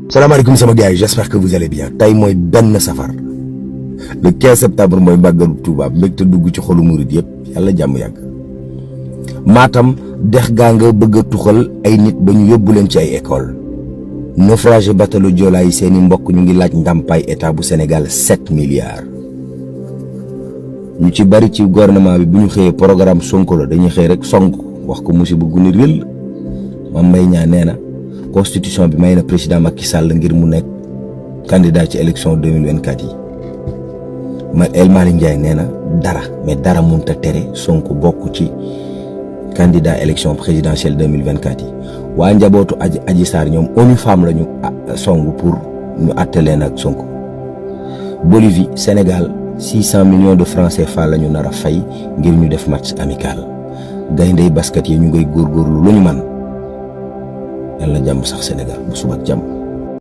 Salam alaikum sama gars, j'espère que vous allez bien. Tay moy ben safar. Le 15 septembre moy Magalu Touba, mbekté dugg ci xolu mourid yépp. Yalla jamm yag. Matam dex ga nga bëgg tuxal ay nit bañu yobbu len ci ay école. Naufragé bateau Joola yi seeni mbokk ñu ngi laaj ndampay état bu Sénégal 7 milliards. Ñu ci bari ci gouvernement bi buñu xeyé programme Sonko la dañuy xey rek Sonko wax ko musiba guni rel. Mame Mbaye Niang néna constitution bi may na président Macky Sall ngir mu nek candidat ci élection 2024 yi. El Malick Ndiaye néna dara mais dara mënta téré Sonko bokku ci candidat élection présidentielle 2024 yi. Wa njabotu Adji Sarr ñom ONU Femmes lañu songu pour ñu attelé nak Sonko. Bolivie, Sénégal 600 millions de francs CFA lañu nara fay ngir ñu def match amical. Gayndey basket yi ñu ngay gor lu ñu man. Yalla jamm sax Sénégal bu suba jamm.